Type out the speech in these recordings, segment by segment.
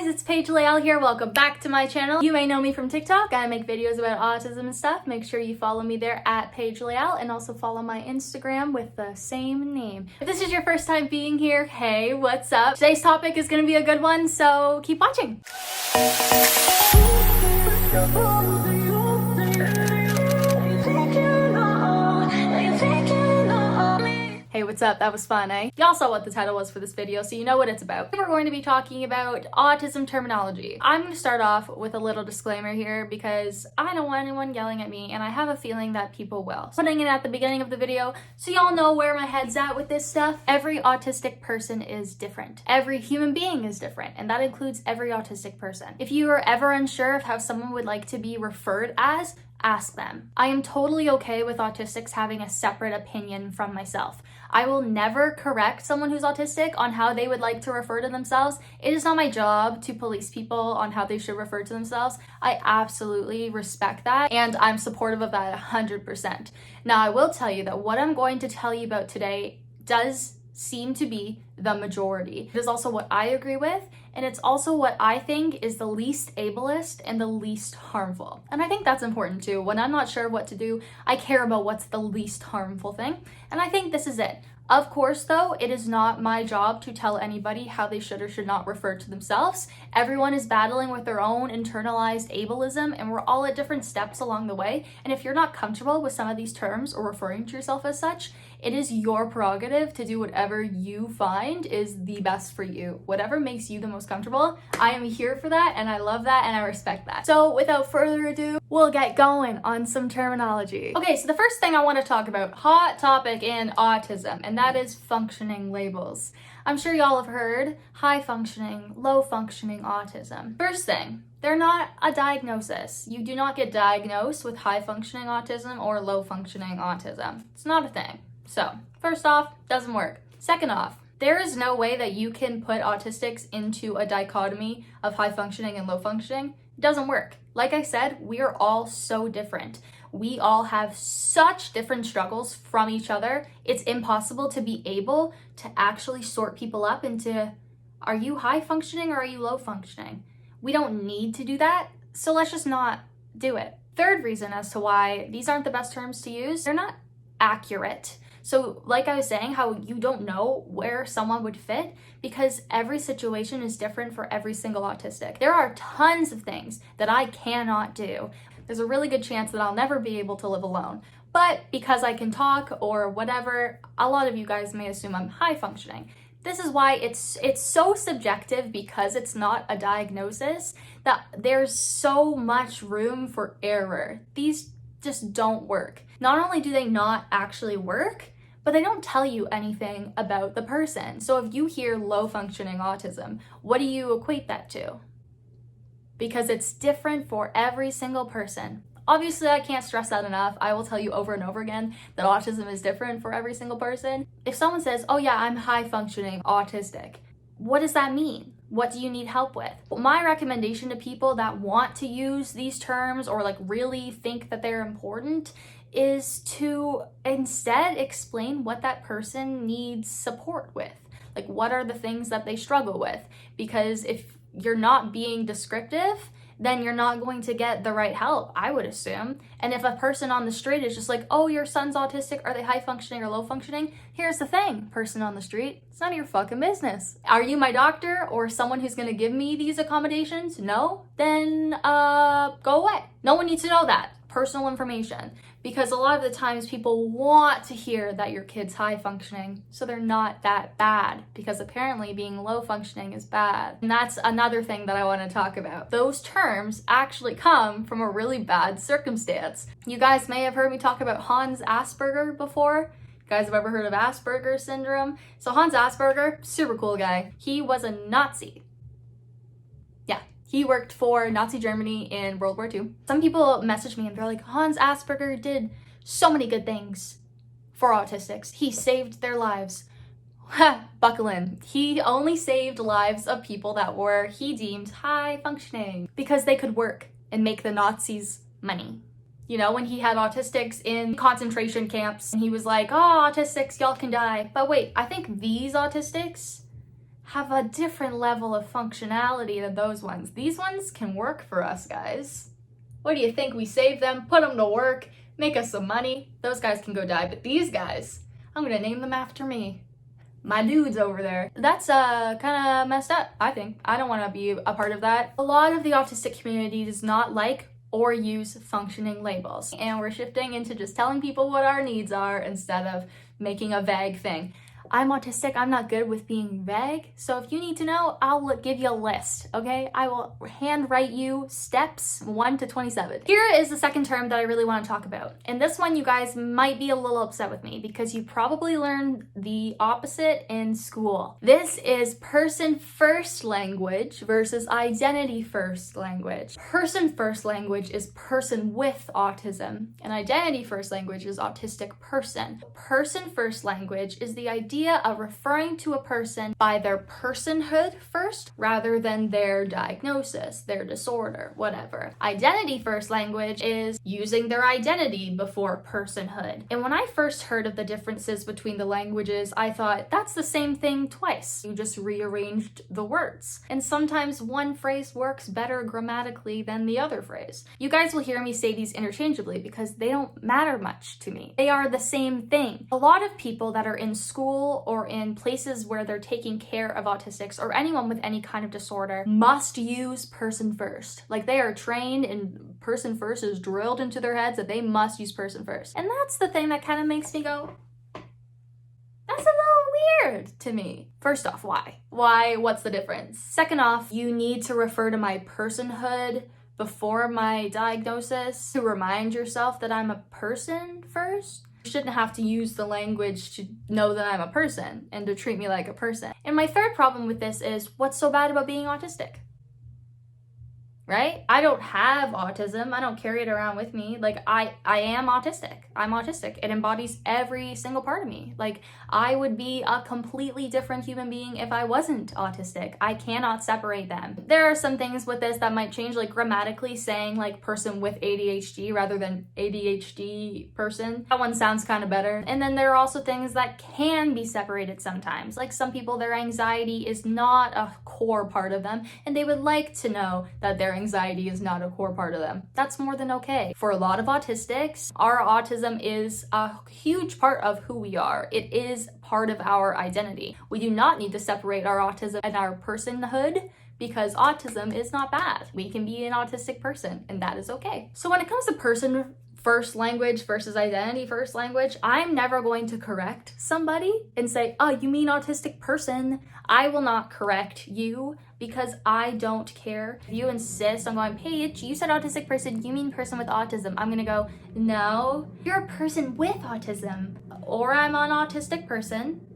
guys, it's Paige Layle here. Welcome back to my channel. You may know me from TikTok. I make videos about autism and stuff. Make sure you follow me there at Paige Layle and also follow my Instagram with the same name. If this is your first time being here, hey, what's up? Today's topic is gonna be a good one, so keep watching. Hey, what's up? That was fun, eh? Y'all saw what the title was for this video, so you know what it's about. We're going to be talking about autism terminology. I'm going to start off with a little disclaimer here because I don't want anyone yelling at me, and I have a feeling that people will. Putting it at the beginning of the video so y'all know where my head's at with this stuff. Every autistic person is different. Every human being is different, and that includes every autistic person. If you are ever unsure of how someone would like to be referred as, ask them. I am totally okay with autistics having a separate opinion from myself. I will never correct someone who's autistic on how they would like to refer to themselves. It is not my job to police people on how they should refer to themselves. I absolutely respect that, and I'm supportive of that 100%. Now, I will tell you that what I'm going to tell you about today does seem to be the majority. It is also what I agree with, and it's also what I think is the least ableist and the least harmful. And I think that's important too. When I'm not sure what to do, I care about what's the least harmful thing, and I think this is it. Of course, though, it is not my job to tell anybody how they should or should not refer to themselves. Everyone is battling with their own internalized ableism, and we're all at different steps along the way. And if you're not comfortable with some of these terms or referring to yourself as such, it is your prerogative to do whatever you find is the best for you. Whatever makes you the most comfortable. I am here for that, and I love that, and I respect that. So without further ado, we'll get going on some terminology. Okay, so the first thing I want to talk about, hot topic in autism, and that is functioning labels. I'm sure y'all have heard high functioning, low functioning autism. First thing, they're not a diagnosis. You do not get diagnosed with high functioning autism or low functioning autism. It's not a thing. So, first off, doesn't work. Second off, there is no way that you can put autistics into a dichotomy of high functioning and low functioning. It doesn't work. Like I said, we are all so different. We all have such different struggles from each other. It's impossible to be able to actually sort people up into, are you high functioning or are you low functioning? We don't need to do that, so let's just not do it. Third reason as to why these aren't the best terms to use, they're not accurate. So like I was saying, how you don't know where someone would fit because every situation is different for every single autistic. There are tons of things that I cannot do. There's a really good chance that I'll never be able to live alone. But because I can talk or whatever, a lot of you guys may assume I'm high functioning. This is why it's so subjective because it's not a diagnosis that there's so much room for error. These just don't work. Not only do they not actually work, but they don't tell you anything about the person. So if you hear low functioning autism, what do you equate that to? Because it's different for every single person. Obviously, I can't stress that enough. I will tell you over and over again that autism is different for every single person. If someone says, oh yeah, I'm high functioning autistic, what does that mean? What do you need help with? My recommendation to people that want to use these terms or like really think that they're important is to instead explain what that person needs support with. Like, what are the things that they struggle with? Because if you're not being descriptive, then you're not going to get the right help, I would assume. And if a person on the street is just like, oh, your son's autistic, are they high functioning or low functioning? Here's the thing, person on the street, it's none of your fucking business. Are you my doctor or someone who's gonna give me these accommodations? No? Then go away. No one needs to know that. Personal information, because a lot of the times people want to hear that your kid's high functioning, so they're not that bad, because apparently being low functioning is bad. And that's another thing that I want to talk about. Those terms actually come from a really bad circumstance. You guys may have heard me talk about Hans Asperger before. You guys have ever heard of Asperger syndrome? So Hans Asperger, super cool guy. He was a Nazi. He worked for Nazi Germany in World War II. Some people message me and they're like, Hans Asperger did so many good things for autistics. He saved their lives. Buckle in. He only saved lives of people that were, he deemed, high functioning because they could work and make the Nazis money. You know, when he had autistics in concentration camps and he was like, oh, autistics, y'all can die. But wait, I think these autistics, have a different level of functionality than those ones. These ones can work for us, guys. What do you think? We save them, put them to work, make us some money. Those guys can go die, but these guys, I'm gonna name them after me. My dudes over there. That's kind of messed up, I think. I don't want to be a part of that. A lot of the autistic community does not like or use functioning labels. And we're shifting into just telling people what our needs are instead of making a vague thing. I'm autistic, I'm not good with being vague, so if you need to know, I'll give you a list, okay? I will handwrite you steps 1 to 27. Here is the second term that I really want to talk about. And this one, you guys might be a little upset with me because you probably learned the opposite in school. This is person-first language versus identity-first language. Person-first language is person with autism, and identity-first language is autistic person. Person-first language is the idea of referring to a person by their personhood first rather than their diagnosis, their disorder, whatever. Identity first language is using their identity before personhood. And when I first heard of the differences between the languages, I thought that's the same thing twice. You just rearranged the words. And sometimes one phrase works better grammatically than the other phrase. You guys will hear me say these interchangeably because they don't matter much to me. They are the same thing. A lot of people that are in school or in places where they're taking care of autistics or anyone with any kind of disorder must use person first. Like they are trained and person first is drilled into their heads that they must use person first. And that's the thing that kind of makes me go, that's a little weird to me. First off, why? Why? What's the difference? Second off, you need to refer to my personhood before my diagnosis to remind yourself that I'm a person first. You shouldn't have to use the language to know that I'm a person and to treat me like a person. And my third problem with this is, what's so bad about being autistic? Right? I don't have autism. I don't carry it around with me. Like I am autistic. I'm autistic. It embodies every single part of me. Like I would be a completely different human being if I wasn't autistic. I cannot separate them. There are some things with this that might change, like grammatically saying like person with ADHD rather than ADHD person. That one sounds kind of better. And then there are also things that can be separated sometimes. Like some people, their anxiety is not a core part of them and they would like to know that their anxiety is not a core part of them. That's more than okay. For a lot of autistics, our autism is a huge part of who we are. It is part of our identity. We do not need to separate our autism and our personhood because autism is not bad. We can be an autistic person and that is okay. So when it comes to person first language versus identity first language, I'm never going to correct somebody and say, oh, you mean autistic person. I will not correct you because I don't care. If you insist on going, Paige, you said autistic person, you mean person with autism. I'm gonna go, no, you're a person with autism, or I'm an autistic person,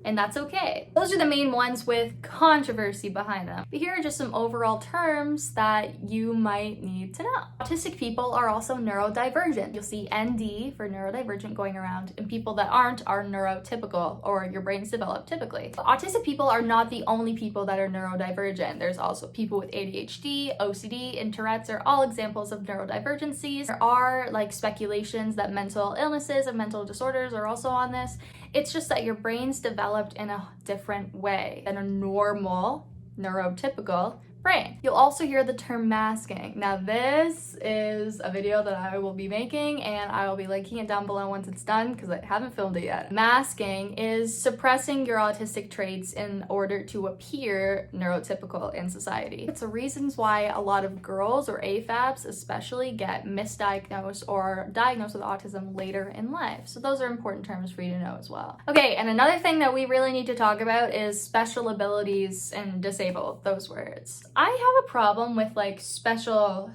and that's okay. Those are the main ones with controversy behind them. But here are just some overall terms that you might need to know. Autistic people are also neurodivergent. You'll see ND for neurodivergent going around, and people that aren't are neurotypical, or your brain's developed typically. Autistic people are not the only people that are neurodivergent. There's also people with ADHD, OCD, and Tourette's are all examples of neurodivergencies. There are like speculations that mental illnesses and mental disorders are also on this. It's just that your brain's developed in a different way than a normal, neurotypical brain. You'll also hear the term masking. Now this is a video that I will be making and I will be linking it down below once it's done because I haven't filmed it yet. Masking is suppressing your autistic traits in order to appear neurotypical in society. It's the reasons why a lot of girls or AFABs especially get misdiagnosed or diagnosed with autism later in life. So those are important terms for you to know as well. Okay, and another thing that we really need to talk about is special abilities and disabled, those words. I have a problem with like special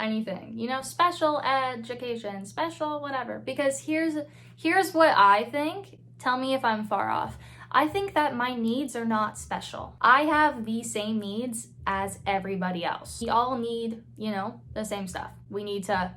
anything, you know, special education, special whatever, because here's what I think. Tell me if I'm far off. I think that my needs are not special. I have the same needs as everybody else. We all need, you know, the same stuff. We need to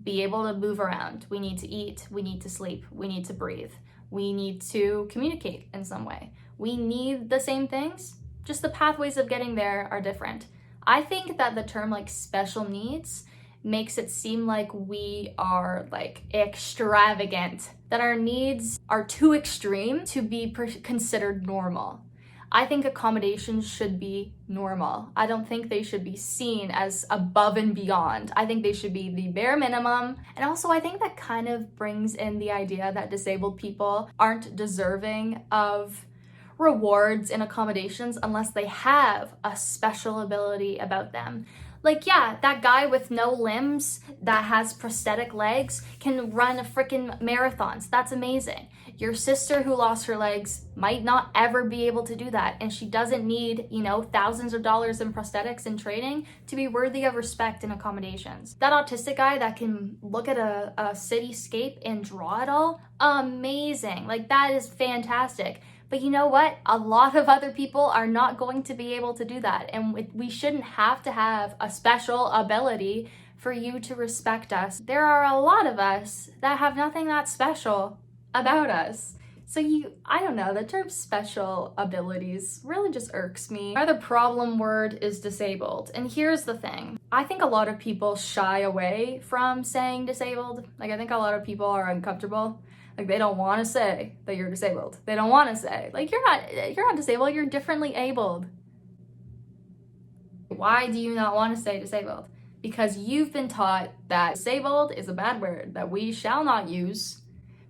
be able to move around. We need to eat. We need to sleep. We need to breathe. We need to communicate in some way. We need the same things. Just the pathways of getting there are different. I think that the term like special needs makes it seem like we are like extravagant, that our needs are too extreme to be considered normal. I think accommodations should be normal. I don't think they should be seen as above and beyond. I think they should be the bare minimum. And also I think that kind of brings in the idea that disabled people aren't deserving of rewards and accommodations unless they have a special ability about them. Like, yeah, that guy with no limbs that has prosthetic legs can run a freaking marathons. That's amazing. Your sister who lost her legs might not ever be able to do that, and she doesn't need, you know, thousands of dollars in prosthetics and training to be worthy of respect and accommodations. That autistic guy that can look at a cityscape and draw it all, amazing. Like, that is fantastic. But you know what? A lot of other people are not going to be able to do that. And we shouldn't have to have a special ability for you to respect us. There are a lot of us that have nothing that special about us. So I don't know, the term special abilities really just irks me. Another problem word is disabled. And here's the thing. I think a lot of people shy away from saying disabled. Like, I think a lot of people are uncomfortable. Like, they don't want to say that you're disabled. They don't want to say, like, you're not disabled, you're differently abled. Why do you not want to say disabled? Because you've been taught that disabled is a bad word that we shall not use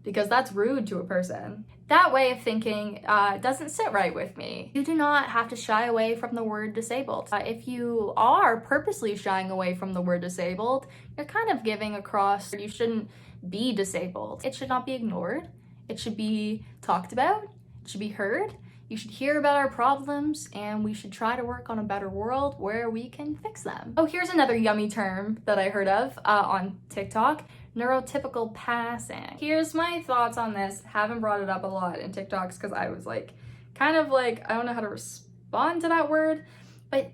because that's rude to a person. That way of thinking doesn't sit right with me. You do not have to shy away from the word disabled. If you are purposely shying away from the word disabled, you're kind of giving across you shouldn't be disabled. It should not be ignored. It should be talked about. It should be heard. You should hear about our problems, and we should try to work on a better world where we can fix them. Oh, here's another yummy term that I heard of on TikTok. Neurotypical passing. Here's my thoughts on this. Haven't brought it up a lot in TikToks because I was like, kind of like, I don't know how to respond to that word, but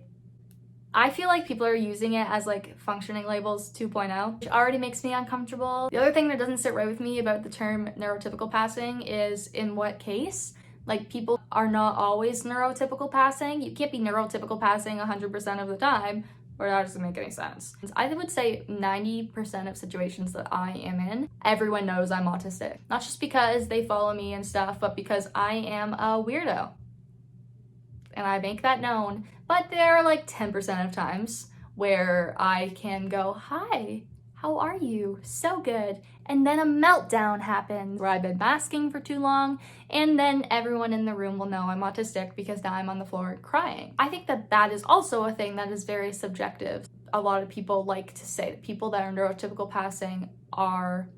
I feel like people are using it as like functioning labels 2.0, which already makes me uncomfortable. The other thing that doesn't sit right with me about the term neurotypical passing is in what case. Like, people are not always neurotypical passing. You can't be neurotypical passing 100% of the time, or that doesn't make any sense. I would say 90% of situations that I am in, everyone knows I'm autistic. Not just because they follow me and stuff, but because I am a weirdo. And I make that known. But there are like 10% of times where I can go, hi, how are you? So good. And then a meltdown happens where I've been masking for too long, and then everyone in the room will know I'm autistic because now I'm on the floor crying. I think that that is also a thing that is very subjective. A lot of people like to say that people that are neurotypical passing are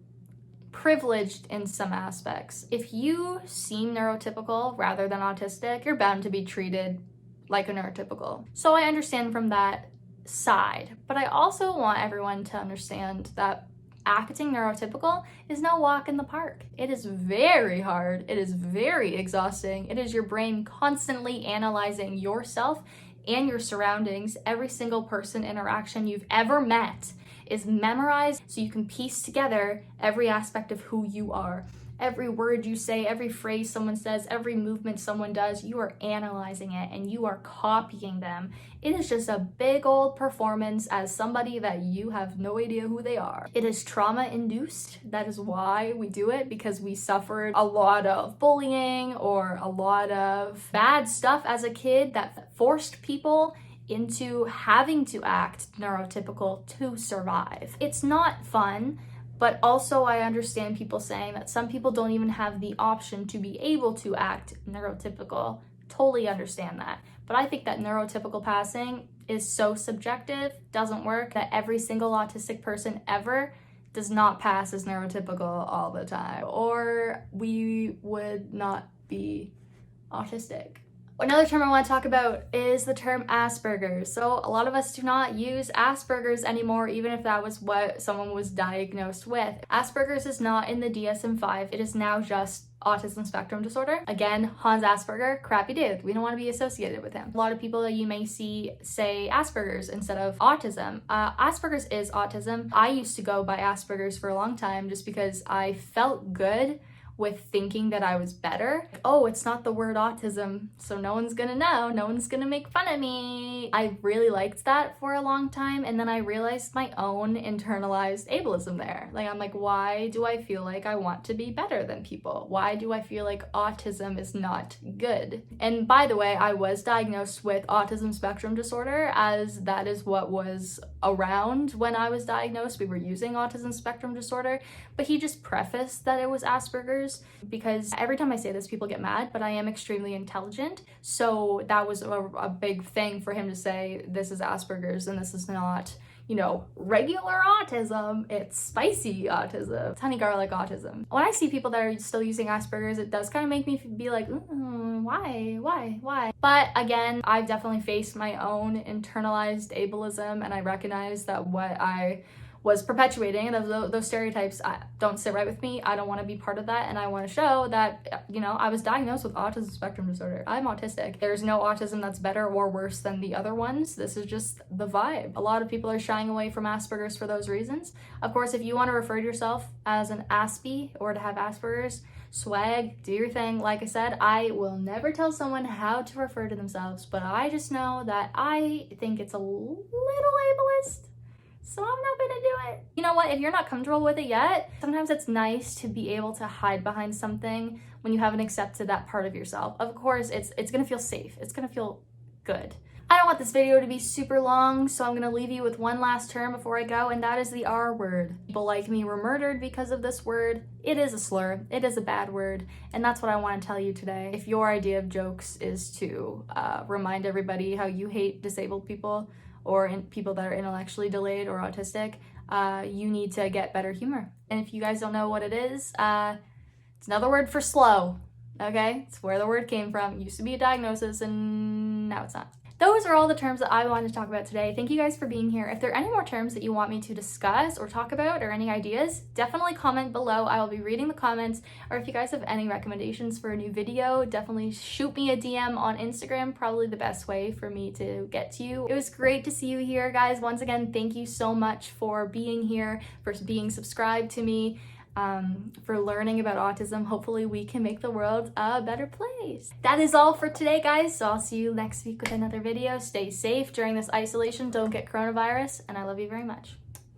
privileged in some aspects. If you seem neurotypical rather than autistic, you're bound to be treated like a neurotypical. So I understand from that side, but I also want everyone to understand that acting neurotypical is no walk in the park. It is very hard. It is very exhausting. It is your brain constantly analyzing yourself and your surroundings. Every single person interaction you've ever met is memorized so you can piece together every aspect of who you are. Every word you say, every phrase someone says, every movement someone does, you are analyzing it and you are copying them. It is just a big old performance as somebody that you have no idea who they are. It is trauma induced. That is why we do it, because we suffered a lot of bullying or a lot of bad stuff as a kid that forced people into having to act neurotypical to survive. It's not fun. But also I understand people saying that some people don't even have the option to be able to act neurotypical. Totally understand that. But I think that neurotypical passing is so subjective, doesn't work, that every single autistic person ever does not pass as neurotypical all the time, or we would not be autistic. Another term I want to talk about is the term Asperger's. So a lot of us do not use Asperger's anymore, even if that was what someone was diagnosed with. Asperger's is not in the DSM-5. It is now just autism spectrum disorder. Again, Hans Asperger, crappy dude. We don't want to be associated with him. A lot of people that you may see say Asperger's instead of autism. Asperger's is autism. I used to go by Asperger's for a long time just because I felt good with thinking that I was better. Oh, it's not the word autism, so no one's gonna know, no one's gonna make fun of me. I really liked that for a long time, and then I realized my own internalized ableism there. Like, I'm like, why do I feel like I want to be better than people? Why do I feel like autism is not good? And by the way, I was diagnosed with autism spectrum disorder, as that is what was around when I was diagnosed. We were using autism spectrum disorder, but he just prefaced that it was Asperger's, because every time I say this, people get mad, but I am extremely intelligent. So that was a big thing for him to say, this is Asperger's and this is not, you know, regular autism, it's spicy autism, it's honey garlic autism. When I see people that are still using Asperger's, it does kind of make me be like, why? But again, I've definitely faced my own internalized ableism, and I recognize that what I was perpetuating and those stereotypes don't sit right with me. I don't want to be part of that, and I want to show that, you know, I was diagnosed with autism spectrum disorder. I'm autistic. There's no autism that's better or worse than the other ones. This is just the vibe. A lot of people are shying away from Asperger's for those reasons. Of course, if you want to refer to yourself as an Aspie or to have Asperger's, swag, do your thing. Like I said, I will never tell someone how to refer to themselves, but I just know that I think it's a little ableist, so I'm not gonna do it. You know what, if you're not comfortable with it yet, sometimes it's nice to be able to hide behind something when you haven't accepted that part of yourself. Of course, it's gonna feel safe, it's gonna feel good. I don't want this video to be super long, so I'm gonna leave you with one last term before I go, and that is the R word. People like me were murdered because of this word. It is a slur, it is a bad word, and that's what I want to tell you today. If your idea of jokes is to remind everybody how you hate disabled people, or people that are intellectually delayed or autistic, you need to get better humor. And if you guys don't know what it is, it's another word for slow, okay? It's where the word came from. It used to be a diagnosis, and now it's not. Those are all the terms that I wanted to talk about today. Thank you guys for being here. If there are any more terms that you want me to discuss or talk about, or any ideas, definitely comment below. I will be reading the comments. Or if you guys have any recommendations for a new video, definitely shoot me a DM on Instagram, probably the best way for me to get to you. It was great to see you here, guys. Once again, thank you so much for being here, for being subscribed to me, for learning about autism. Hopefully we can make the world a better place. That is all for today, guys, so I'll see you next week with another video. Stay safe during this isolation, don't get coronavirus, and I love you very much.